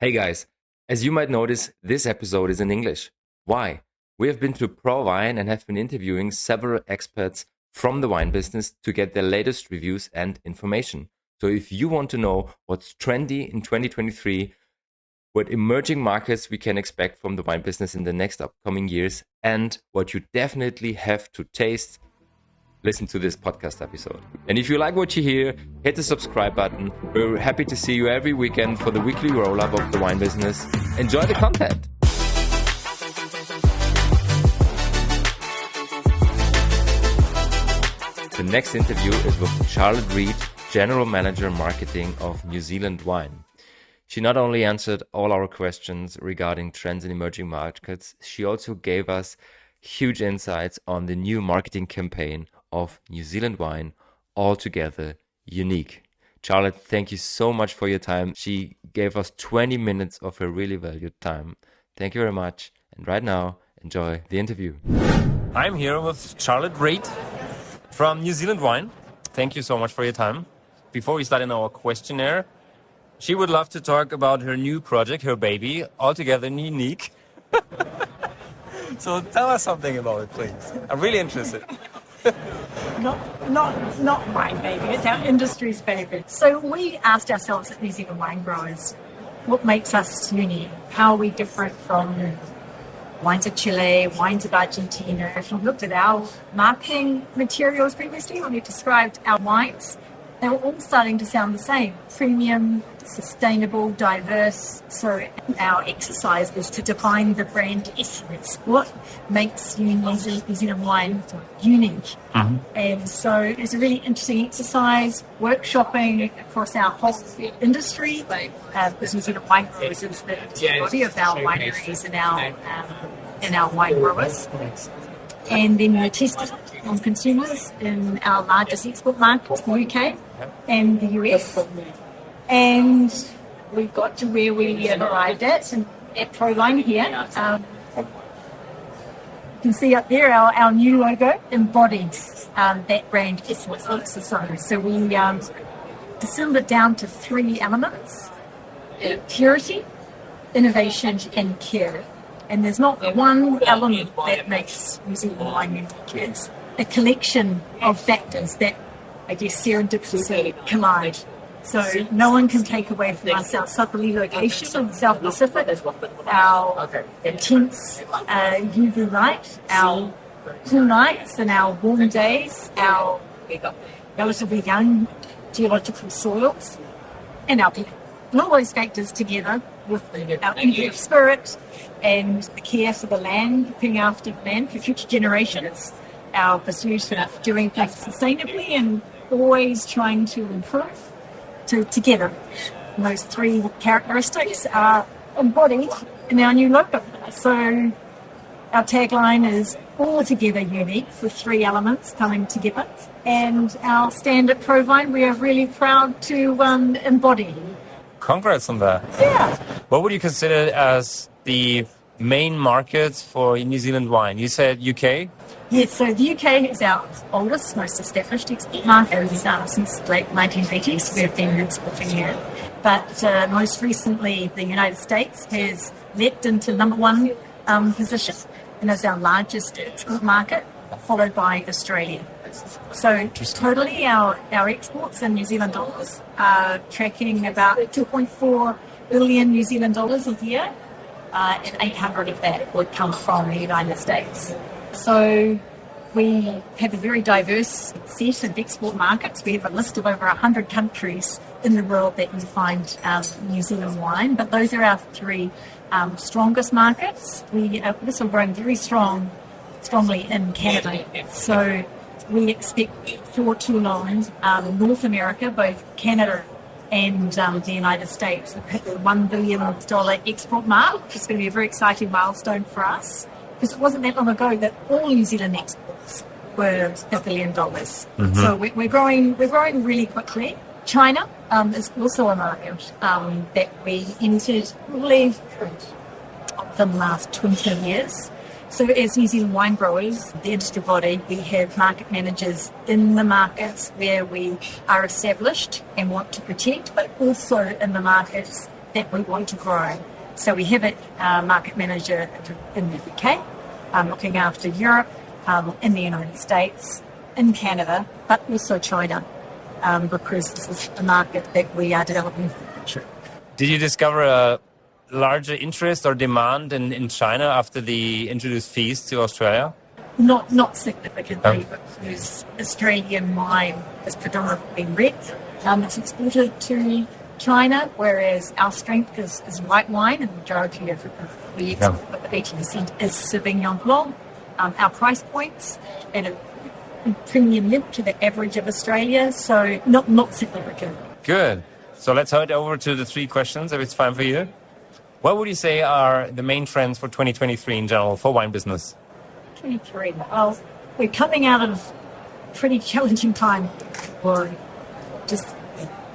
Hey guys, as you might notice, this episode is in English. Why? We have been to ProWein and have been interviewing several experts from the wine business to get their latest reviews and information. So if you want to know what's trendy in 2023, what emerging markets we can expect from the wine business in the next upcoming years, and what you definitely have to taste, listen to this podcast episode. And if you like what you hear, hit the subscribe button. We're happy to see you every weekend for the weekly roll-up of the wine business. Enjoy the content. The next interview is with Charlotte Reed, General Manager Marketing of New Zealand Wine. She not only answered all our questions regarding trends in emerging markets, she also gave us huge insights on the new marketing campaign of New Zealand Wine, Altogether Unique. Charlotte, thank you so much for your time. She gave us 20 minutes of her really valued time. Thank you very much. And right now, enjoy the interview. I'm here with Charlotte Reed from New Zealand Wine. Thank you so much for your time. Before we start in our questionnaire, she would love to talk about her new project, her baby, Altogether Unique. So tell us something about it, please. I'm really interested. Not my baby, it's our industry's baby. So we asked ourselves at New Zealand Wine Growers, what makes us unique? How are we different from wines of Chile, wines of Argentina? If you looked at our marketing materials previously, when we described our wines, they were all starting to sound the same. Premium, sustainable, diverse. So our exercise was to define the brand essence. What makes New Zealand wine unique? Mm-hmm. And so it was a really interesting exercise, workshopping across our whole industry. Because New Zealand Wine Growers is the body of our wineries and our wine growers. And then we tested on consumers in our largest export markets, the UK and the US. And we got to where we arrived at ProWein here. You can see up there our new logo embodies that brand essence. So we distilled it down to three elements: purity, innovation, and care. And there's not one element that makes New Zealand wine unique. It's a collection of factors that, I guess, serendipitously collide. So no one can take away from us our southerly location in the South Pacific, our intense UV light, our cool nights and our warm days, our relatively young geological soils, and our people. And all those factors together with our innovative spirit and the care for the land, looking after the land for future generations, our pursuit of doing things sustainably and always trying to improve. Together, those three characteristics are embodied in our new logo. So our tagline is altogether unique, with three elements coming together. And our stand at ProWein, we are really proud to embody. Congrats on that. Yeah. What would you consider as the main markets for New Zealand wine? You said UK? Yes, so the UK is our oldest, most established export market. Since the late 1980s, we've been exporting here. But most recently, the United States has leapt into number one position and is our largest export market, followed by Australia. So totally our exports in New Zealand dollars are tracking about 2.4 billion New Zealand dollars a year, and 800 of that would come from the United States. So we have a very diverse set of export markets. We have a list of over 100 countries in the world that you find New Zealand wine, but those are our three strongest markets. We are also growing very strongly in Canada. So we expect for too long North America, both Canada and the United States, will hit the $1 billion export mark, which is going to be a very exciting milestone for us. Because it wasn't that long ago that all New Zealand exports were $1 billion. Mm-hmm. So we're growing really quickly. China is also a market that we entered probably within the last 20 years. So as New Zealand Wine Growers, the industry body, we have market managers in the markets where we are established and want to protect, but also in the markets that we want to grow. So we have a market manager in the UK, looking after Europe, in the United States, in Canada, but also China, because this is a market that we are developing for the future. Did you discover a larger interest or demand in China after the introduced fees to Australia? Not significantly, because Australian wine is predominantly red. It's exported to China, whereas our strength is white wine, and the majority of the export, 80% is Sauvignon Blanc. Our price points at a premium link to the average of Australia, so not significant. Good. So let's head over to the 3 questions, if it's fine for you. What would you say are the main trends for 2023 in general for wine business? 23. Well, we're coming out of a pretty challenging time for just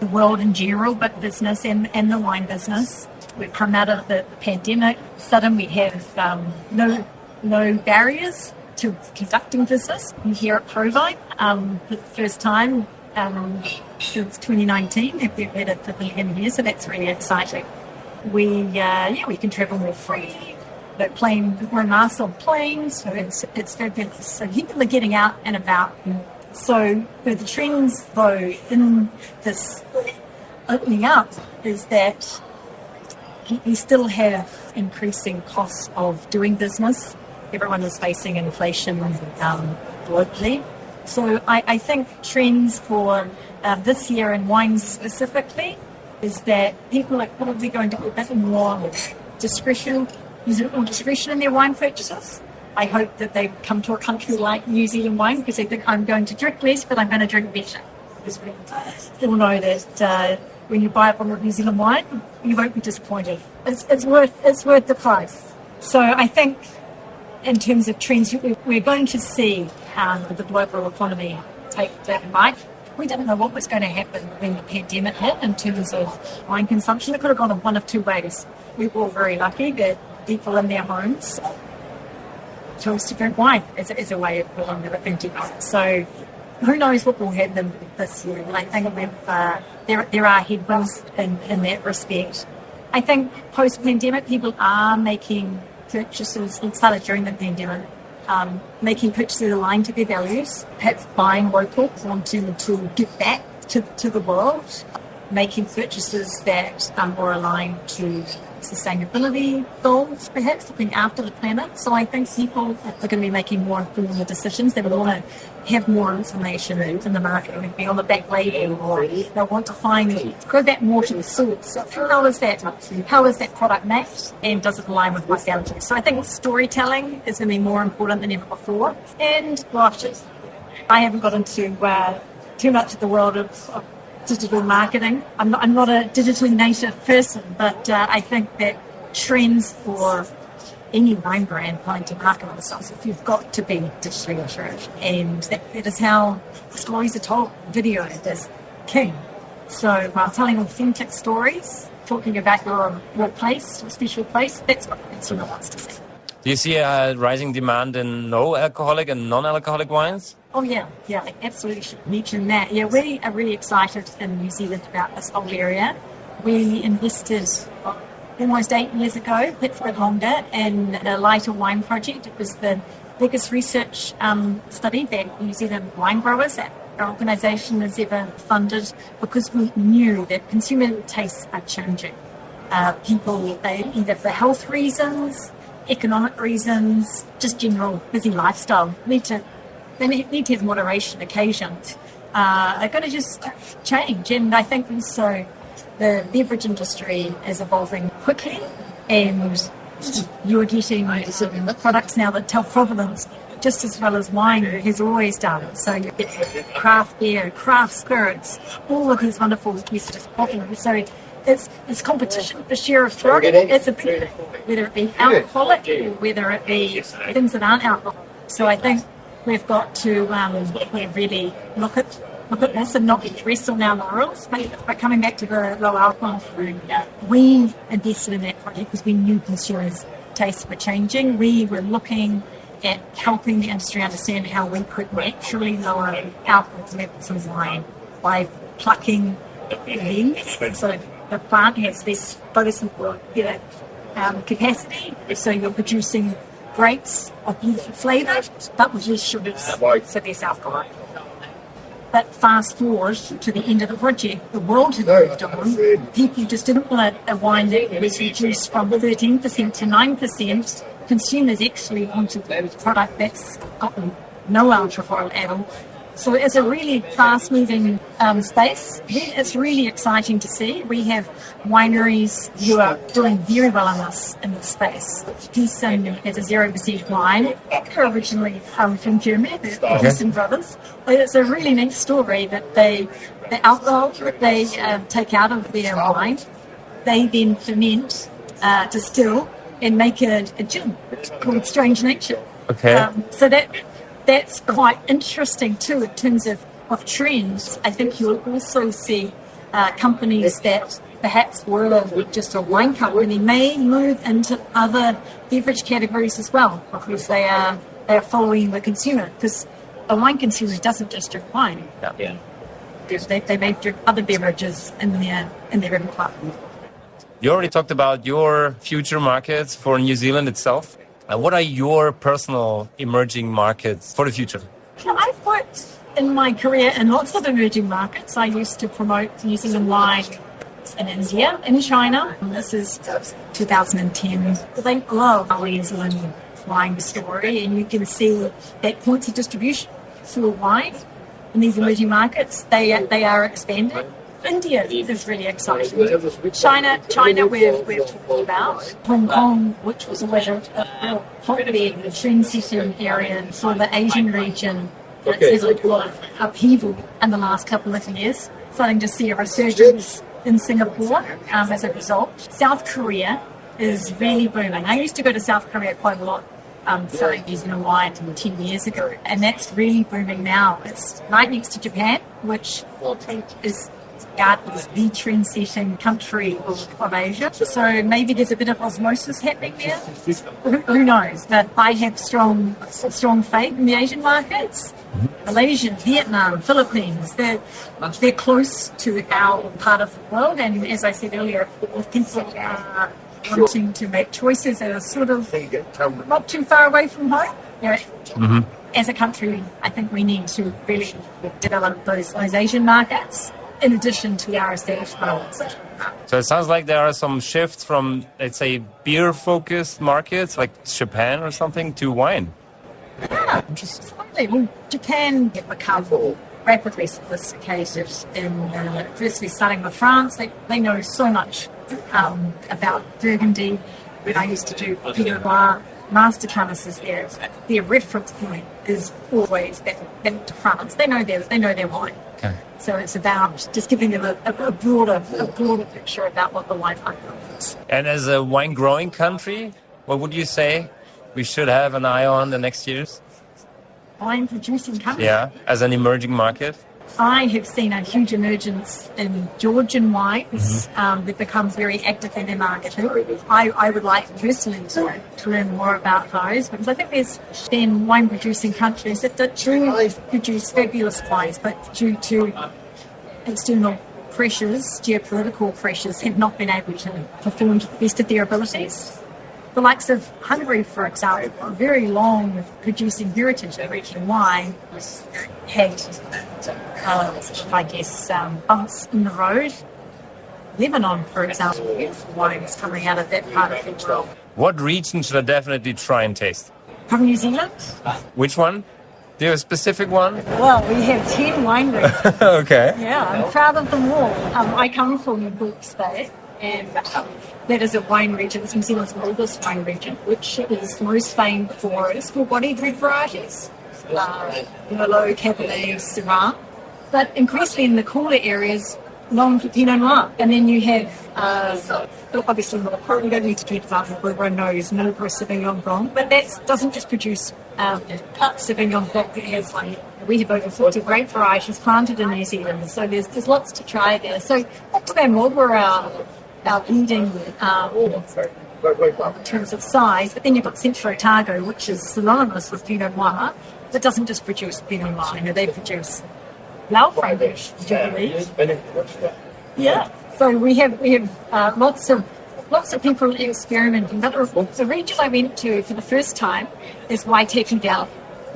the world in general, but business and the wine business. We've come out of the pandemic. Suddenly we have no barriers to conducting business here at ProWein. For the first time since 2019, we've had it for the year, so that's really exciting. We can travel more freely. We're masks on planes, so it's fabulous. So people are getting out and about. So the trends, though, in this opening up is that we still have increasing costs of doing business. Everyone is facing inflation globally. So I think trends for this year in wine specifically is that people are probably going to be a bit more discretion in their wine purchases. I hope that they come to a country like New Zealand wine because they think I'm going to drink less, but I'm going to drink better. Because we all know that when you buy a bottle of New Zealand wine, you won't be disappointed. It's worth the price. So I think in terms of trends, we're going to see the global economy take a bite. We didn't know what was going to happen when the pandemic hit in terms of wine consumption. It could have gone in one of 2 ways. We were all very lucky that people in their homes chose to drink wine as a way of prolonging the pandemic. So who knows what will happen this year? And I think there are headwinds in that respect. I think post-pandemic, people are making purchases, and started during the pandemic, making purchases aligned to their values, perhaps buying local, wanting to give back to the world, making purchases that are more aligned to sustainability goals, perhaps looking after the planet. So I think people are going to be making more informed decisions. They want to have more information in the market, and be on the back label, or they want to go back more to the source. So how is that product made, and does it align with my values? So I think storytelling is going to be more important than ever before. And gosh, I haven't got into too much of the world of digital marketing. I'm not a digitally native person, but I think that trends for any wine brand wanting to market themselves, if you've got to be digitally literate, and that is how stories are told. Video is king. So while telling authentic stories, talking about your place, your special place, that's what the consumer wants to see. Do you see a rising demand in no alcoholic and non-alcoholic wines? Oh, yeah, I absolutely should mention that. Yeah, we are really excited in New Zealand about this whole area. We invested almost 8 years ago, perhaps a bit longer, in a lighter wine project. It was the biggest research study that New Zealand wine growers, that our organisation, has ever funded, because we knew that consumer tastes are changing. People, either for health reasons, economic reasons, just general busy lifestyle, they need to have moderation occasions. They're going to just change. And I think also the beverage industry is evolving quickly, and you're getting products now that tell provenance just as well as wine has always done. So you get craft beer, craft spirits, all of these wonderful messages of provenance. So it's competition for share of throat. It's a bit, whether it be alcoholic or whether it be things that aren't alcoholic. So I think we've got to really look at this and not rest on our laurels. But coming back to the low alcohol, we invested in that project because we knew consumers' tastes were changing. We were looking at helping the industry understand how we could naturally lower alcohol levels in wine by plucking leaves. So the plant has this photosynthetic capacity, so you're producing grapes of beautiful flavour, but with less sugars, so less alcohol. But fast forward to the end of the project, the world had moved on. People just didn't want a wine that was reduced from 13% to 9%. Consumers actually wanted a product that's got no alcohol at all. So it's a really fast-moving space. It's really exciting to see. We have wineries who are doing very well in this space. Thyssen is a 0% wine. They're originally from Germany, the Thyssen brothers. It's a really neat story that the alcohol that they take out of their wine, they then ferment, distill, and make a gin called Strange Nature. Okay. So that's quite interesting too in terms of trends. I think you'll also see companies that perhaps were just a wine company may move into other beverage categories as well, because they are following the consumer. Because a wine consumer doesn't just drink wine. Yeah. They may drink other beverages in their repertoire. You already talked about your future markets for New Zealand itself. What are your personal emerging markets for the future? I've worked in my career in lots of emerging markets. I used to promote New Zealand wine in India, in China. This is 2010. They love our New Zealand wine story, and you can see that points of distribution for wine in these emerging markets. They are expanding. India is really exciting. China we've talked about. Hong Kong, which was always a hotbed, a trend-setting area for the Asian region. It's had a lot of upheaval in the last couple of years. Starting to see a resurgence in Singapore as a result. South Korea is really booming. I used to go to South Korea quite a lot, selling New Zealand wine 10 years ago, and that's really booming now. It's right next to Japan, which is is the trend-setting country of Asia. So maybe there's a bit of osmosis happening there. Who knows? But I have strong faith in the Asian markets. Malaysia, Vietnam, Philippines, they're close to our part of the world. And as I said earlier, people are wanting to make choices that are sort of not too far away from home. As a country, I think we need to really develop those Asian markets in addition to our established markets. So it sounds like there are some shifts from, let's say, beer-focused markets like Japan or something to wine. Yeah, slightly. Well, Japan have become rapidly sophisticated in, firstly starting with France. They know so much about Burgundy. When I used to do Pinot Noir master classes there, their reference point is always back to France. They know their wine. Okay. So it's about just giving them a broader picture about what the wine market is. And as a wine growing country, what would you say we should have an eye on the next years? Wine producing country? Yeah, as an emerging market. I have seen a huge emergence in Georgian wines. They've become very active in their marketing. I would like personally to learn more about those, because I think there's then wine-producing countries that do produce fabulous wines, but due to external pressures, geopolitical pressures, have not been able to perform to the best of their abilities. The likes of Hungary, for example, a very long producing heritage of drinking wine, had, bumps in the road. Lebanon, for example, beautiful wines coming out of that part of the world. What region should I definitely try and taste? From New Zealand? Which one? Do you have a specific one? Well, we have 10 wine regions. Okay. Yeah, I'm proud of them all. I come from Hawke's Bay, and that is a wine region. It's New Zealand's oldest wine region, which is most famed for its full-bodied red varieties, Merlot, Cabernet, Syrah. But increasingly in the cooler areas, known for Pinot Noir. And then you have, obviously, we don't need to talk about what everyone knows, Marlborough Sauvignon Blanc, but that doesn't just produce Sauvignon Blanc. It has, we have over 40 grape varieties planted in New Zealand, so there's lots to try there. So Oxford Marlborough are our leading in terms of size, but then you've got Centro Otago, which is synonymous with Pinot Noir, that doesn't just produce Pinot Noir, they produce Blaufränkisch, do you believe? Yeah. So we have lots of people experimenting. But the region I went to for the first time is Waitaki Down,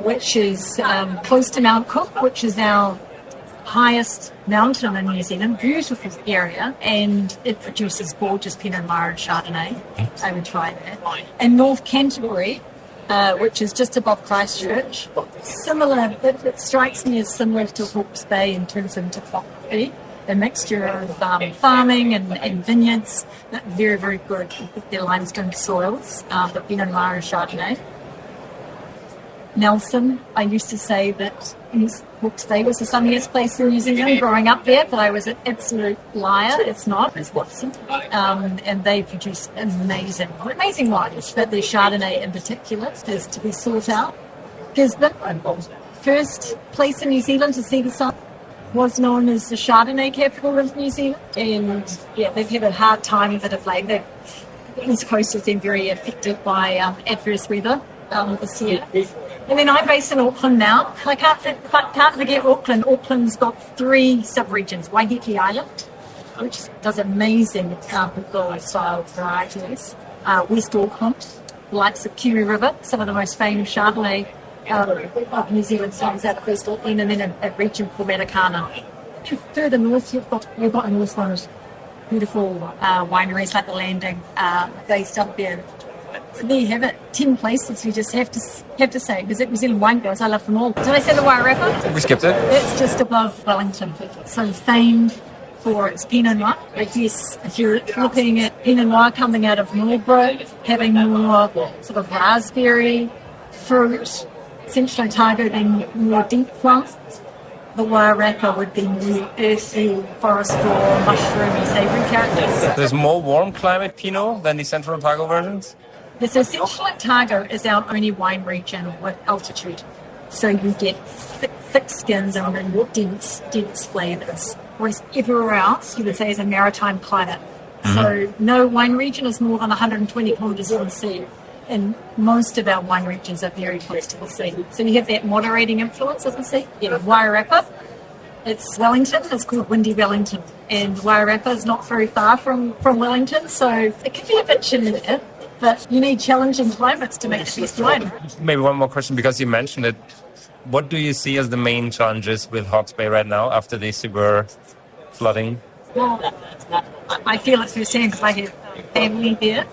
which is close to Mount Cook, which is our highest mountain in New Zealand. Beautiful area, and it produces gorgeous Pinot Noir and Chardonnay. I would try that. And North Canterbury, which is just above Christchurch, similar. It strikes me as similar to Hawke's Bay in terms of topography. A mixture of farming and vineyards, very, very good with their limestone soils, the Pinot Noir and Chardonnay. Nelson, I used to say that Hawke's Bay was the sunniest place in New Zealand growing up there, but I was an absolute liar. It's not, it's Watson. And they produce amazing wines, but their Chardonnay in particular is to be sought out. Gisborne, first place in New Zealand to see the sun, was known as the Chardonnay capital of New Zealand, and they've had a hard time with it of late. The East Coast has been very affected by adverse weather this year. And then I'm based in Auckland now. I can't forget Auckland. Auckland's got 3 sub-regions. Waiheke Island, which does amazing style varieties. West Auckland, the likes of Kiwi River, some of the most famous Chardonnay of New Zealand comes out of West Auckland, and then a region called Matakana. Further north, you've got Northland, beautiful wineries like the Landing based up there. So there you have it, 10 places you just have to say, because at New Zealand Wine Girls, I love them all. Did I say the Wairarapa? We skipped it. It's just above Wellington, so famed for its Pinot Noir. I guess if you're looking at Pinot Noir coming out of Marlborough, having more sort of raspberry fruit, Central Otago being more deep plum, the Wairarapa would be more earthy, forest floor, mushroomy, savoury characters. There's more warm climate Pinot than the Central Otago versions? So Central Otago is our only wine region with altitude. So you get thick skins and more dense flavours. Whereas everywhere else, you would say, is a maritime climate. Mm-hmm. So no wine region is more than 120 kilometres from the sea. And most of our wine regions are very close to the sea. So you have that moderating influence of the sea. Wairarapa, it's Wellington, it's called Windy Wellington. And Wairarapa is not very far from Wellington, so it can be a bit chilly there. But you need challenging climates to make the best wine. Maybe one more question, because you mentioned it. What do you see as the main challenges with Hawke's Bay right now after the severe flooding? Well, I feel it firsthand because I have family there.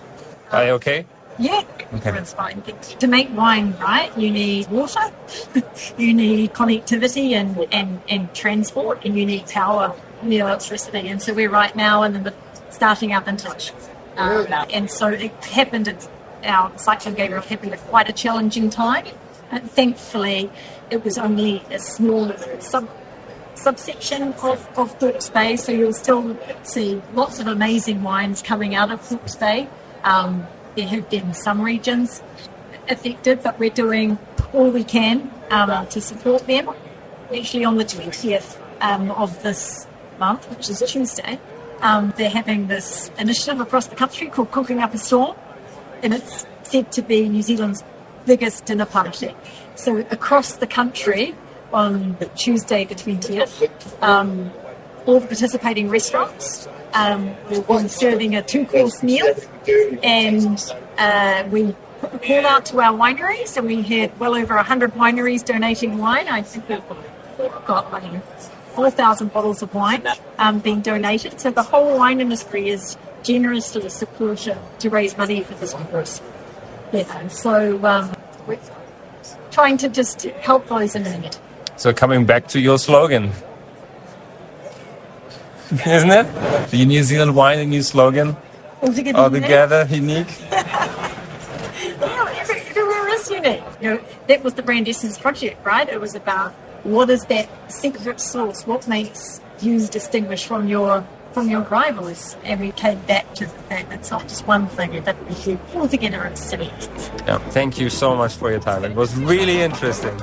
Are you okay? Yeah, okay. It's fine. To make wine, right, you need water, you need connectivity and transport, and you need power, you need electricity. And so we're right now in the starting our vintage. And so it happened our Cyclone Gabriel happened at quite a challenging time. And thankfully, it was only a small subsection of Hawke's Bay, so you'll still see lots of amazing wines coming out of Hawke's Bay. There have been some regions affected, but we're doing all we can to support them. Actually, on the 20th of this month, which is Tuesday, they're having this initiative across the country called Cooking Up a Storm, and it's said to be New Zealand's biggest dinner party. So across the country on Tuesday the 20th, all the participating restaurants will be serving a 2-course meal, and we put the call out to our wineries, and we had well over 100 wineries donating wine. I think we've got 4,000 bottles of wine being donated. So the whole wine industry is generously supported to raise money for this cause. Yeah, so we're trying to just help those in need. So coming back to your slogan, isn't it? The New Zealand wine and new slogan. Altogether unique. Everywhere is unique. That was the Brand Essence project, right? It was about what is that secret sauce? What makes you distinguish from your rivals? And we came back to the fact that it's not just one thing, that altogether it's silly. Yeah. Thank you so much for your time. It was really interesting.